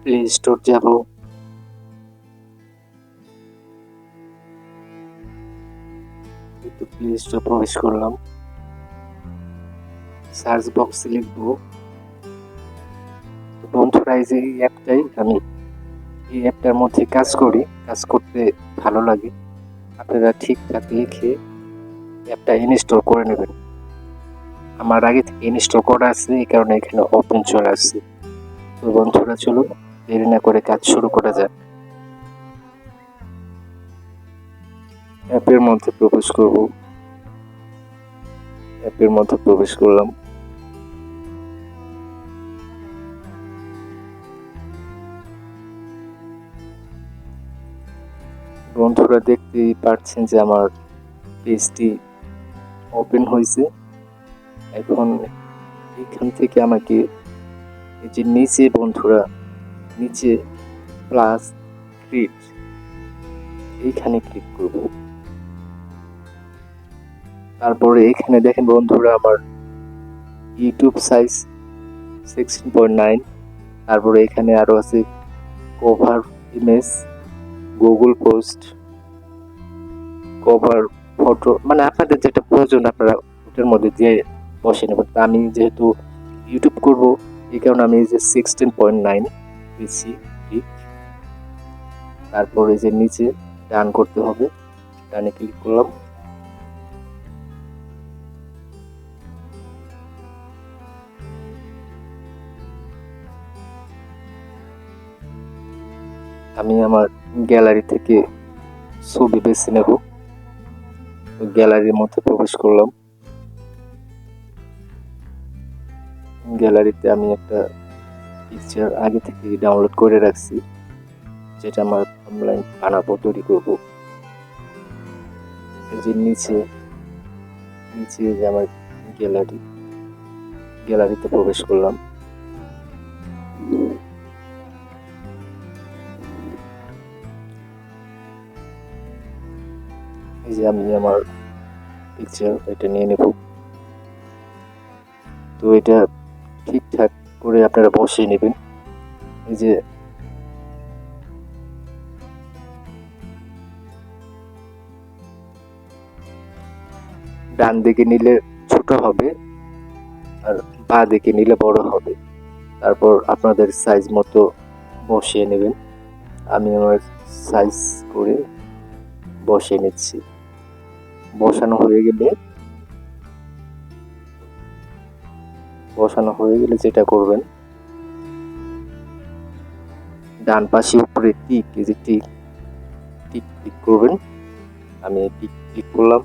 Play store যাব। Play store প্রবেশ করলাম। সার্চ বক্সে লিখবো বন্ধুরা, এই অ্যাপটাই আমি এই অ্যাপটার মধ্যে কাজ করি, কাজ করতে ভালো লাগে। আপনারা ঠিকঠাক লিখে অ্যাপটা ইনস্টল করে নেবেন। আমার আগে থেকে ইনস্টল করা আছে, এই কারণে এখানে ওপেন চলে আসছে। তো বন্ধুরা, চলুন দেরি না করে কাজ শুরু করা যাক। অ্যাপের মধ্যে প্রবেশ করব। অ্যাপের মধ্যে প্রবেশ করলাম। বন্ধুরা, দেখতেই পাচ্ছেন যে আমার পেজটি ওপেন হয়েছে। এখন এখান থেকে আমাকে এই যে নিচে বন্ধুরা, নিচে প্লাস ক্রিয়েট, এইখানে ক্লিক করব। তারপরে এখানে দেখেন বন্ধুরা, আমার ইউটিউব সাইজ 16.9। তারপরে এখানে আরো আছে cover image, Google post, cover photo, মানে আপনাদের যেটা প্রয়োজন আপনারা ওটার মধ্যে দিয়ে বসে নেবেন। তা আমি যেহেতু ইউটিউব করব, এই কারণে আমি এই যে 16.9 দিচ্ছি ঠিক। তারপরে যে নিচে ডান করতে হবে, ডানে ক্লিক করলাম। আমি আমার গ্যালারি থেকে ছবি বেছে নেব। গ্যালারির মধ্যে প্রবেশ করলাম। গ্যালারিতে আমি একটা পিকচার আগে থেকে ডাউনলোড করে রাখছি, যেটা আমার অনলাইন বানাবো, তৈরি করব। এই যে নিচে যে আমার গ্যালারিতে প্রবেশ করলাম। এই যে আমি আমার পিকচার এটা নিয়ে নেব। তো এটা ঠিকঠাক করে আপনারা বসিয়ে নেবেন। এই যে ডান দিকে নিলে ছোট হবে আর বাঁ দিকে নিলে বড় হবে। তারপর আপনাদের সাইজ মতো বসিয়ে নেবেন। আমি আমার সাইজ করে বসিয়ে নিচ্ছি। বসানো হয়ে গেলে যেটা করবেন, ডান পাশে উপরে টিক, এই যে টিক ক্লিক করবেন। আমি টিক ক্লিক করলাম।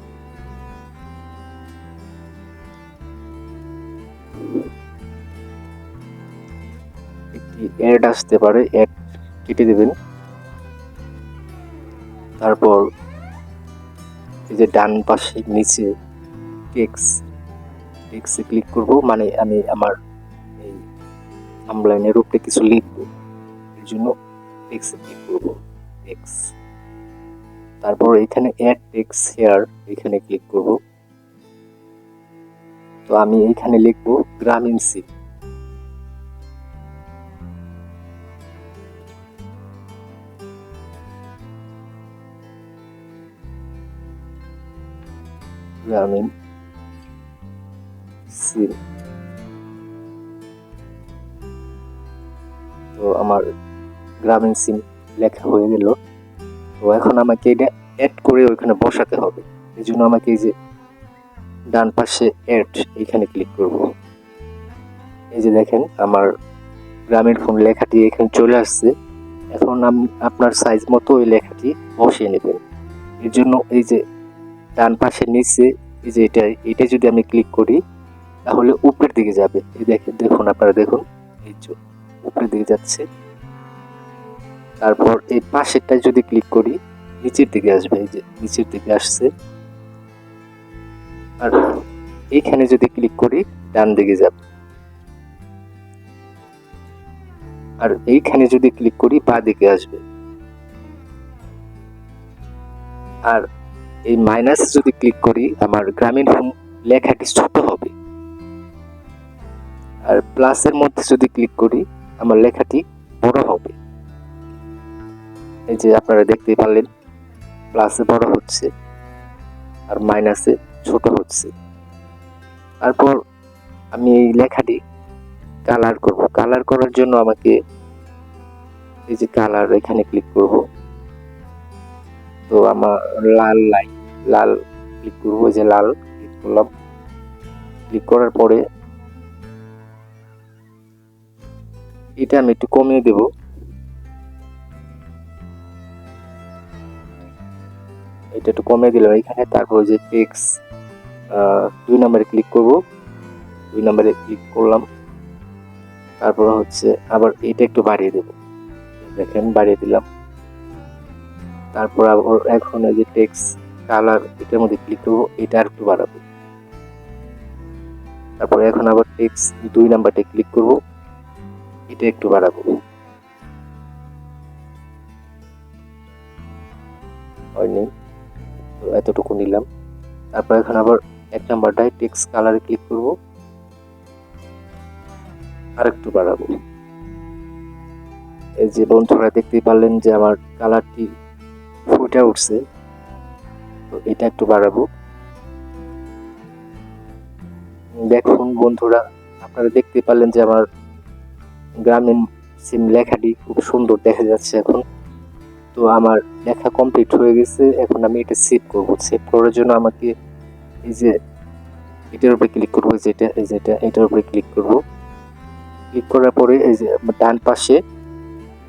একটি অ্যাড আসতে পারে, অ্যাড কেটে দেবেন। তারপর এই যে ডান পাশে নিচে টেক্সটে ক্লিক করব, মানে আমি আমার এই থাম্বনেইলের উপরে কিছু লিখব, এর জন্য টেক্সটে ক্লিক করব, টেক্সট। তারপর এখানে অ্যাড টেক্সট হেয়ার, এখানে ক্লিক করব। তো আমি এখানে লিখব গ্রামীণ সিম। গ্রামীণ সিম। তো আমার গ্রামীণ সিম লেখা হয়ে গেল। তো এখন আমাকে এটা অ্যাড করে ওইখানে বসাতে হবে। এই জন্য আমাকে এই যে ডান পাশে অ্যাড, এখানে ক্লিক করব। এই যে দেখেন আমার গ্রামীণ ফোন লেখাটি এখানে চলে আসছে। এখন আমি আপনার সাইজ মতো ওই লেখাটি বসিয়ে নেবেন। এর জন্য এই যে ডান পাশে নিচে এই যে এটা যদি আমি ক্লিক করি, তাহলে উপরের দিকে যাবে। এই দেখুন আপনারা দেখুন, এই যে উপরের দিকে যাচ্ছে। তারপর এই পাশেরটা যদি ক্লিক করি, নিচের দিকে আসবে। এই যে নিচের দিকে আসছে। আর এইখানে যদি ক্লিক করি, ডান দিকে যাবে। আর এইখানে যদি ক্লিক করি, বাঁ দিকে আসবে। আর এই মাইনাসে যদি ক্লিক করি, আমার গ্রামীণ ফোন লেখাটি ছোট হবে। আর প্লাসের মধ্যে যদি ক্লিক করি, আমার লেখাটি বড় হবে। এই যে আপনারা দেখতেই পারলেন, প্লাসে বড় হচ্ছে আর মাইনাসে ছোট হচ্ছে। তারপর আমি এই লেখাটি কালার করব। কালার করার জন্য আমাকে এই যে কালার এখানে ক্লিক করব। তো আমার লাল ক্লিক করবো, যে লাল ক্লিক করলাম। ক্লিক করার পরে এটা আমি একটু কমিয়ে দেব। এটা একটু কমিয়ে দিলাম এখানে। তারপর যে টেক্সট 2 নম্বরে ক্লিক করব। 2 নম্বরে ক্লিক করলাম। তারপর হচ্ছে আবার এটা একটু বাড়িয়ে দেব। দেখেন বাড়িয়ে দিলাম। তারপর আবার এখন এই যে টেক্সট কালার এটার মধ্যে ক্লিক করব, এটা আর একটু বাড়াবো। তারপর এখন আবার টেক্সট 2 নাম্বারটা ক্লিক করব, এটা একটু বাড়াবো। হয়নি, তো এতটুকু নিলাম। তারপর এখন আবার 1 নাম্বারটায় টেক্সট কালারে ক্লিক করব, আর একটু বাড়াবো। এই যে বন্ধুরা দেখতেই পারলেন যে আমার কালারটি ফুটে উঠছে, তো এটা একটু বাড়াবো। দেখুন বন্ধুরা, আপনারা দেখতে পারলেন যে আমার গ্রামীণ সিম লেখাটি খুব সুন্দর দেখা যাচ্ছে এখন। তো আমার লেখা কমপ্লিট হয়ে গেছে। এখন আমি এটা সেভ করব। সেভ করার জন্য আমাকে এই যে এটার উপরে ক্লিক করব, যেটা এই যেটা এটার উপরে ক্লিক করব। ক্লিক করার পরে এই যে ডান পাশে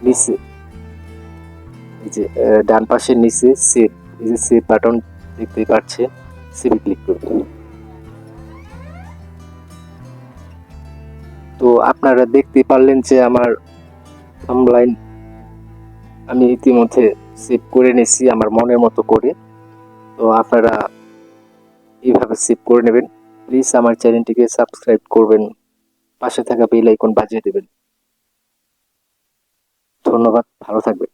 নিচে, এই যে ডান পাশে নিচে সেভ, এই যে সেভ বাটন দেখতেই পাচ্ছেন, সেভে ক্লিক করব। তো আপনারা দেখতেই পারলেন যে আমার থাম্বনেইল আমি ইতিমধ্যে সেভ করে নিয়েছি আমার মনের মতো করে। তো আপনারা এইভাবে সেভ করে নেবেন। প্লিজ আমার চ্যানেলটিকে সাবস্ক্রাইব করবেন, পাশে থাকা বেল আইকন বাজিয়ে দেবেন। ধন্যবাদ, ভালো থাকবেন।